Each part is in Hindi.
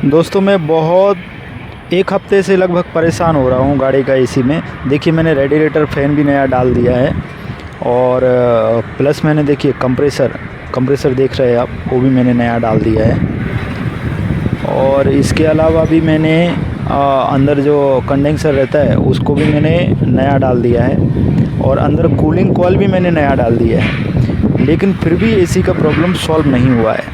दोस्तों मैं बहुत एक हफ्ते से लगभग परेशान हो रहा हूँ गाड़ी का एसी में। देखिए मैंने रेडिएटर फ़ैन भी नया डाल दिया है और प्लस मैंने देखिए कंप्रेसर देख रहे हैं आप, वो भी मैंने नया डाल दिया है। और इसके अलावा भी मैंने अंदर जो कंडेंसर रहता है उसको भी मैंने नया डाल दिया है और अंदर कूलिंग कॉइल भी मैंने नया डाल दिया है, लेकिन फिर भी एसी का प्रॉब्लम सॉल्व नहीं हुआ है।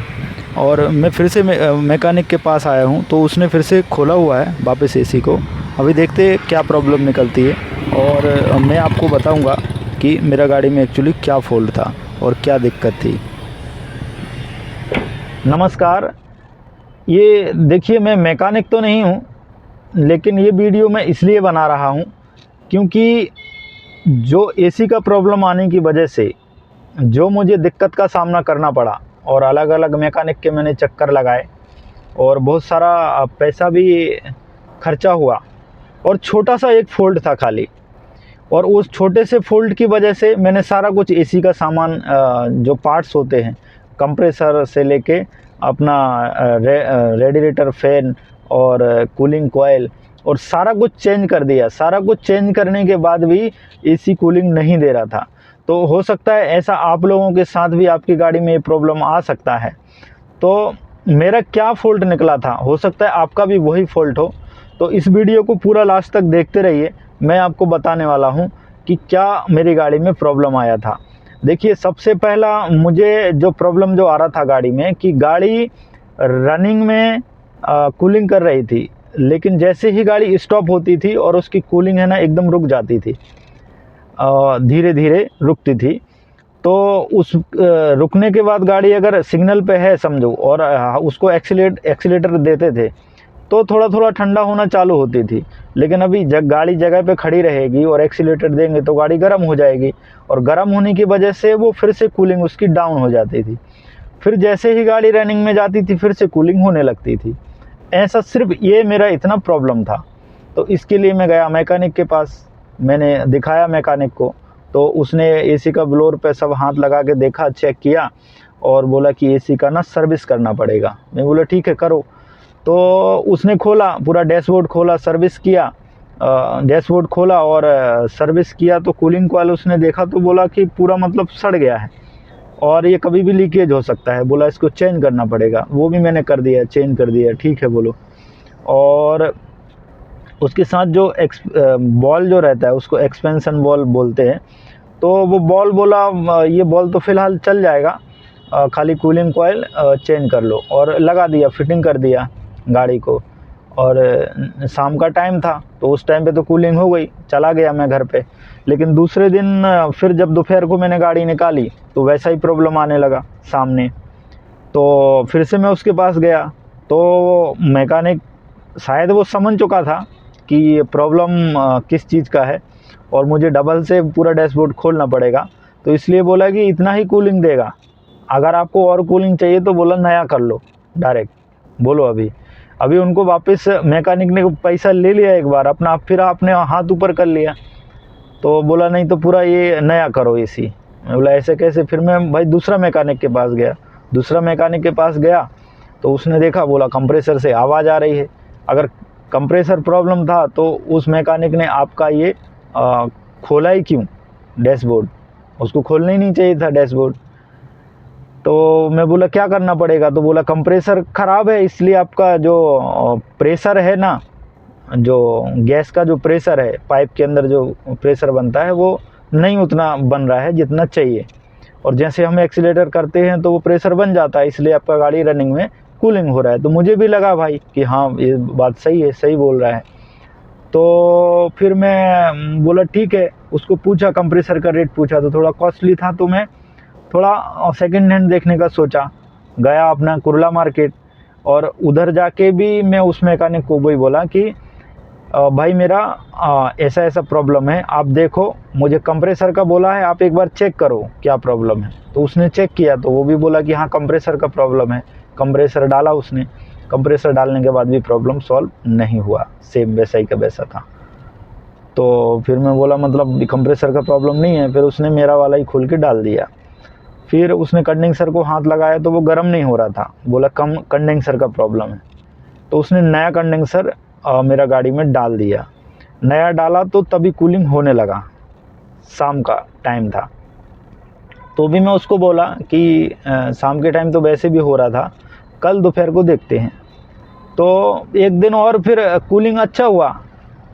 और मैं फिर से मैकेनिक के पास आया हूँ तो उसने फिर से खोला हुआ है वापस एसी को। अभी देखते हैं क्या प्रॉब्लम निकलती है और मैं आपको बताऊंगा कि मेरा गाड़ी में एक्चुअली क्या फॉल्ट था और क्या दिक्कत थी। नमस्कार, ये देखिए मैं मैकेनिक तो नहीं हूँ, लेकिन ये वीडियो मैं इसलिए बना रहा हूँ क्योंकि जो एसी का प्रॉब्लम आने की वजह से जो मुझे दिक्कत का सामना करना पड़ा और अलग अलग मैकेनिक के मैंने चक्कर लगाए और बहुत सारा पैसा भी खर्चा हुआ और छोटा सा एक फ़ॉल्ट था खाली। और उस छोटे से फ़ॉल्ट की वजह से मैंने सारा कुछ एसी का सामान जो पार्ट्स होते हैं कंप्रेसर से लेके अपना रेडिएटर फ़ैन और कूलिंग कॉइल और सारा कुछ चेंज कर दिया। सारा कुछ चेंज करने के बाद भी एसी कूलिंग नहीं दे रहा था। तो हो सकता है ऐसा आप लोगों के साथ भी आपकी गाड़ी में ये प्रॉब्लम आ सकता है। तो मेरा क्या फ़ॉल्ट निकला था, हो सकता है आपका भी वही फ़ॉल्ट हो। तो इस वीडियो को पूरा लास्ट तक देखते रहिए, मैं आपको बताने वाला हूँ कि क्या मेरी गाड़ी में प्रॉब्लम आया था। देखिए सबसे पहला मुझे जो प्रॉब्लम जो आ रहा था गाड़ी में कि गाड़ी रनिंग में कूलिंग कर रही थी, लेकिन जैसे ही गाड़ी स्टॉप होती थी और उसकी कूलिंग है ना एकदम रुक जाती थी, धीरे धीरे रुकती थी। तो उस रुकने के बाद गाड़ी अगर सिग्नल पे है समझो और उसको एक्सीलेटर देते थे तो थोड़ा थोड़ा ठंडा होना चालू होती थी। लेकिन अभी गाड़ी जगह पे खड़ी रहेगी और एक्सीलेटर देंगे तो गाड़ी गर्म हो जाएगी और गर्म होने की वजह से वो फिर से कूलिंग उसकी डाउन हो जाती थी। फिर जैसे ही गाड़ी रनिंग में जाती थी फिर से कूलिंग होने लगती थी। ऐसा सिर्फ ये मेरा इतना प्रॉब्लम था। तो इसके लिए मैं गया मैकेनिक के पास, मैंने दिखाया मैकेनिक को। तो उसने एसी का ब्लोअर पे सब हाथ लगा के देखा, चेक किया और बोला कि एसी का ना सर्विस करना पड़ेगा। मैं बोला ठीक है करो। तो उसने खोला, पूरा डैशबोर्ड खोला, सर्विस किया, डैशबोर्ड खोला और सर्विस किया तो कूलिंग कॉइल उसने देखा तो बोला कि पूरा मतलब सड़ गया है और ये कभी भी लीकेज हो सकता है। बोला इसको चेंज करना पड़ेगा। वो भी मैंने कर दिया, चेंज कर दिया। ठीक है बोलो। और उसके साथ जो बॉल जो रहता है उसको एक्सपेंशन बॉल बोलते हैं। तो वो बॉल बोला ये बॉल तो फ़िलहाल चल जाएगा, खाली कूलिंग कॉइल चेंज कर लो। और लगा दिया, फिटिंग कर दिया गाड़ी को। और शाम का टाइम था तो उस टाइम पे तो कूलिंग हो गई, चला गया मैं घर पे। लेकिन दूसरे दिन फिर जब दोपहर को मैंने गाड़ी निकाली तो वैसा ही प्रॉब्लम आने लगा सामने। तो फिर से मैं उसके पास गया तो मैकेनिक शायद वो समझ चुका था कि ये प्रॉब्लम किस चीज़ का है और मुझे डबल से पूरा डैशबोर्ड खोलना पड़ेगा। तो इसलिए बोला कि इतना ही कूलिंग देगा, अगर आपको और कूलिंग चाहिए तो बोला नया कर लो डायरेक्ट। बोलो अभी अभी उनको वापस मैकेनिक ने पैसा ले लिया एक बार अपना, फिर आपने हाथ ऊपर कर लिया। तो बोला नहीं तो पूरा ये नया करो एसी। मैं बोला ऐसे कैसे? फिर मैं भाई दूसरा मैकेनिक के पास गया। दूसरा मैकेनिक के पास गया तो उसने देखा, बोला कंप्रेसर से आवाज़ आ रही है। अगर कंप्रेसर प्रॉब्लम था तो उस मैकेनिक ने आपका ये खोला ही क्यों डैशबोर्ड? उसको खोलना ही नहीं चाहिए था डैशबोर्ड। तो मैं बोला क्या करना पड़ेगा? तो बोला कंप्रेसर ख़राब है, इसलिए आपका जो प्रेशर है ना, जो गैस का जो प्रेशर है, पाइप के अंदर जो प्रेशर बनता है वो नहीं उतना बन रहा है जितना चाहिए। और जैसे हम एक्सीलेटर करते हैं तो वो प्रेशर बन जाता है, इसलिए आपका गाड़ी रनिंग में कूलिंग हो रहा है। तो मुझे भी लगा भाई कि हाँ ये बात सही है, सही बोल रहा है। तो फिर मैं बोला ठीक है। उसको पूछा, कंप्रेसर का रेट पूछा तो थोड़ा कॉस्टली था। तो मैं थोड़ा सेकंड हैंड देखने का सोचा, गया अपना कुर्ला मार्केट। और उधर जाके भी मैं उस मैकेनिक को वही बोला कि भाई मेरा ऐसा ऐसा प्रॉब्लम है, आप देखो। मुझे कंप्रेसर का बोला है, आप एक बार चेक करो क्या प्रॉब्लम है। तो उसने चेक किया तो वो भी बोला कि हाँ कंप्रेसर का प्रॉब्लम है। कंप्रेसर डाला उसने, कंप्रेसर डालने के बाद भी प्रॉब्लम सॉल्व नहीं हुआ, सेम वैसा ही का वैसा था। तो फिर मैं बोला मतलब कंप्रेसर का प्रॉब्लम नहीं है। फिर उसने मेरा वाला ही खोल के डाल दिया। फिर उसने कंडेंसर को हाथ लगाया तो वो गर्म नहीं हो रहा था। बोला कम कंडेंसर का प्रॉब्लम है। तो उसने नया कंडेंसर मेरा गाड़ी में डाल दिया। नया डाला तो तभी कूलिंग होने लगा, शाम का टाइम था। तो भी मैं उसको बोला कि शाम के टाइम तो वैसे भी हो रहा था, कल दोपहर को देखते हैं। तो एक दिन और फिर कूलिंग अच्छा हुआ,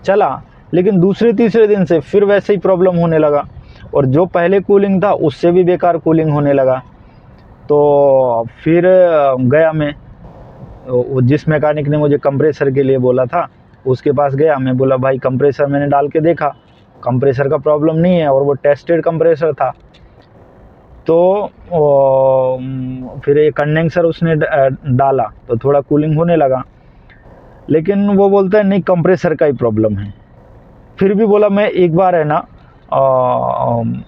चला, लेकिन दूसरे तीसरे दिन से फिर वैसे ही प्रॉब्लम होने लगा, और जो पहले कूलिंग था उससे भी बेकार कूलिंग होने लगा। तो फिर गया मैं, जिस मैकेनिक ने मुझे कंप्रेसर के लिए बोला था उसके पास गया। मैं बोला भाई कंप्रेसर मैंने डाल के देखा, कंप्रेसर का प्रॉब्लम नहीं है, और वो टेस्टेड कंप्रेसर था। तो फिर एक कंडेंसर उसने डाला तो थोड़ा कूलिंग होने लगा, लेकिन वो बोलता है नहीं कंप्रेसर का ही प्रॉब्लम है। फिर भी बोला मैं एक बार है ना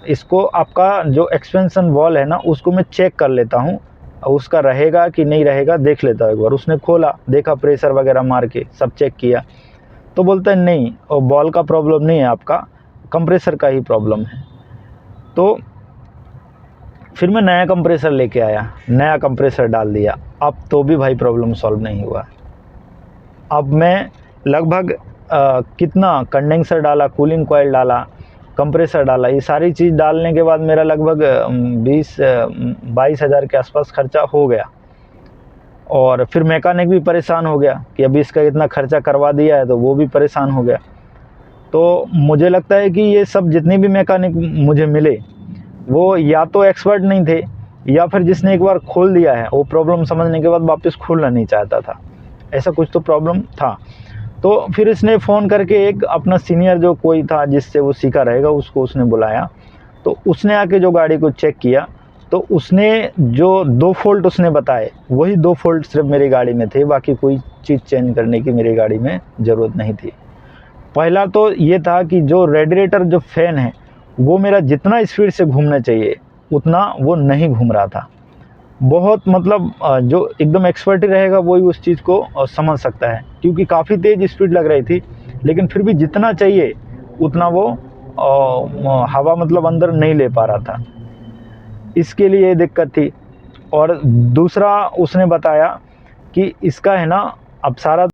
इसको आपका जो एक्सपेंशन वॉल है ना उसको मैं चेक कर लेता हूँ, उसका रहेगा कि नहीं रहेगा देख लेता हूँ एक बार। उसने खोला, देखा, प्रेशर वगैरह मार के सब चेक किया, तो बोलता है नहीं बॉल का प्रॉब्लम नहीं है, आपका कंप्रेसर का ही प्रॉब्लम है। तो फिर मैं नया कंप्रेसर लेके आया, नया कंप्रेसर डाल दिया। अब तो भी भाई प्रॉब्लम सॉल्व नहीं हुआ। अब मैं लगभग कितना कंडेंसर डाला, कूलिंग कॉइल डाला, कंप्रेसर डाला, ये सारी चीज़ डालने के बाद मेरा लगभग 20-22 हज़ार के आसपास खर्चा हो गया। और फिर मैकेनिक भी परेशान हो गया कि अभी इसका इतना खर्चा करवा दिया है, तो वो भी परेशान हो गया। तो मुझे लगता है कि ये सब जितने भी मैकेनिक मुझे मिले वो या तो एक्सपर्ट नहीं थे, या फिर जिसने एक बार खोल दिया है वो प्रॉब्लम समझने के बाद वापस खोलना नहीं चाहता था, ऐसा कुछ तो प्रॉब्लम था। तो फिर इसने फ़ोन करके एक अपना सीनियर जो कोई था जिससे वो सीखा रहेगा उसको उसने बुलाया। तो उसने आके जो गाड़ी को चेक किया, तो उसने जो 2 फॉल्ट उसने बताए वही 2 फॉल्ट सिर्फ मेरी गाड़ी में थे, बाकी कोई चीज़ चेंज करने की मेरी गाड़ी में ज़रूरत नहीं थी। पहला तो ये था कि जो रेडिएटर जो फ़ैन है वो मेरा जितना स्पीड से घूमना चाहिए उतना वो नहीं घूम रहा था। बहुत मतलब जो एकदम एक्सपर्ट रहेगा वही उस चीज़ को समझ सकता है, क्योंकि काफ़ी तेज़ स्पीड लग रही थी, लेकिन फिर भी जितना चाहिए उतना वो हवा मतलब अंदर नहीं ले पा रहा था, इसके लिए ये दिक्कत थी। और दूसरा उसने बताया कि इसका है ना अब सारा,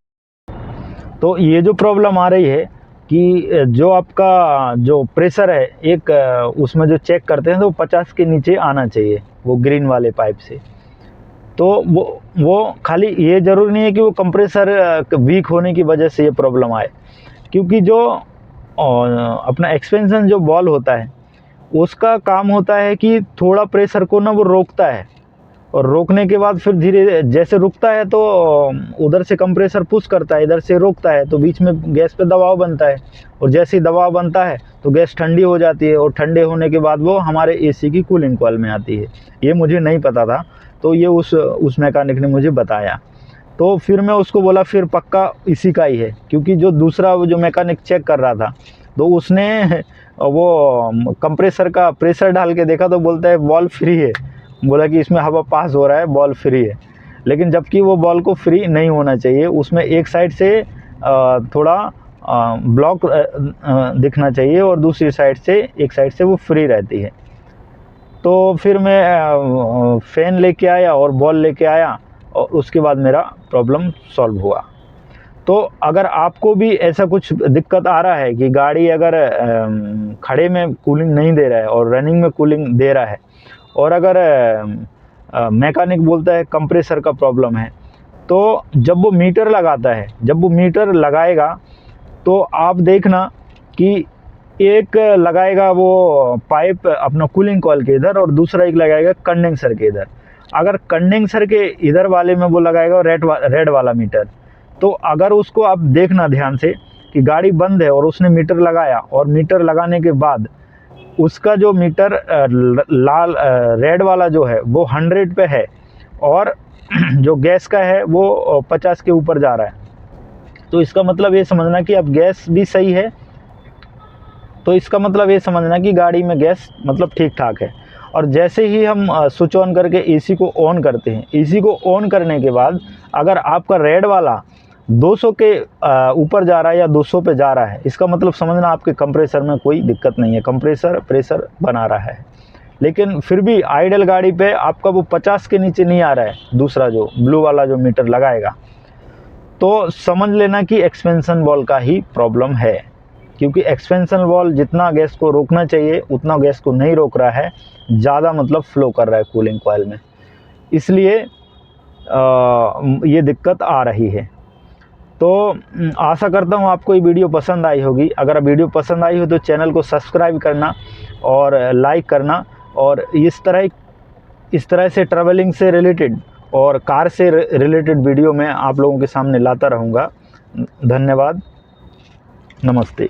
तो ये जो प्रॉब्लम आ रही है कि जो आपका जो प्रेशर है एक उसमें जो चेक करते हैं तो 50 के नीचे आना चाहिए वो ग्रीन वाले पाइप से। तो वो खाली ये ज़रूरी नहीं है कि वो कंप्रेसर वीक होने की वजह से ये प्रॉब्लम आए, क्योंकि जो अपना एक्सपेंशन जो बॉल होता है उसका काम होता है कि थोड़ा प्रेशर को ना वो रोकता है, और रोकने के बाद फिर धीरे जैसे रुकता है तो उधर से कंप्रेसर पुश करता है, इधर से रोकता है, तो बीच में गैस पे दबाव बनता है, और जैसे ही दबाव बनता है तो गैस ठंडी हो जाती है, और ठंडे होने के बाद वो हमारे एसी की कूलिंग कॉइल में आती है। ये मुझे नहीं पता था, तो ये उस मैकेनिक ने मुझे बताया। तो फिर मैं उसको बोला फिर पक्का इसी का ही है, क्योंकि जो दूसरा जो मैकेनिक चेक कर रहा था तो उसने वो कंप्रेसर का प्रेशर डाल के देखा तो बोलता है बॉल फ्री है, बोला कि इसमें हवा पास हो रहा है, बॉल फ्री है। लेकिन जबकि वो बॉल को फ्री नहीं होना चाहिए, उसमें एक साइड से थोड़ा ब्लॉक दिखना चाहिए, और दूसरी साइड से एक साइड से वो फ्री रहती है। तो फिर मैं फ़ैन लेके आया और बॉल लेके आया, और उसके बाद मेरा प्रॉब्लम सॉल्व हुआ। तो अगर आपको भी ऐसा कुछ दिक्कत आ रहा है कि गाड़ी अगर खड़े में कूलिंग नहीं दे रहा है और रनिंग में कूलिंग दे रहा है, और अगर मैकेनिक बोलता है कंप्रेसर का प्रॉब्लम है, तो जब वो मीटर लगाता है, जब वो मीटर लगाएगा तो आप देखना कि एक लगाएगा वो पाइप अपना कूलिंग कॉइल के इधर, और दूसरा एक लगाएगा कंडेंसर के इधर। अगर कंडेंसर के इधर वाले में वो लगाएगा रेड वाला मीटर, तो अगर उसको आप देखना ध्यान से कि गाड़ी बंद है और उसने मीटर लगाया, और मीटर लगाने के बाद उसका जो मीटर लाल रेड वाला जो है वो 100 पे है, और जो गैस का है वो 50 के ऊपर जा रहा है, तो इसका मतलब ये समझना कि अब गैस भी सही है, तो इसका मतलब ये समझना कि गाड़ी में गैस मतलब ठीक ठाक है। और जैसे ही हम स्विच ऑन करके एसी को ऑन करते हैं, एसी को ऑन करने के बाद अगर आपका रेड वाला 200 के ऊपर जा रहा है या 200 पे जा रहा है, इसका मतलब समझना आपके कंप्रेसर में कोई दिक्कत नहीं है, कंप्रेसर प्रेशर बना रहा है। लेकिन फिर भी आइडल गाड़ी पे आपका वो 50 के नीचे नहीं आ रहा है, दूसरा जो ब्लू वाला जो मीटर लगाएगा, तो समझ लेना कि एक्सपेंशन वॉल्व का ही प्रॉब्लम है, क्योंकि एक्सपेंशन वॉल्व जितना गैस को रोकना चाहिए उतना गैस को नहीं रोक रहा है, ज़्यादा मतलब फ्लो कर रहा है कूलिंग कॉइल में, इसलिए ये दिक्कत आ रही है। तो आशा करता हूँ आपको ये वीडियो पसंद आई होगी। अगर वीडियो पसंद आई हो तो चैनल को सब्सक्राइब करना और लाइक करना, और इस तरह से ट्रैवलिंग से रिलेटेड और कार से रिलेटेड वीडियो मैं आप लोगों के सामने लाता रहूँगा। धन्यवाद, नमस्ते।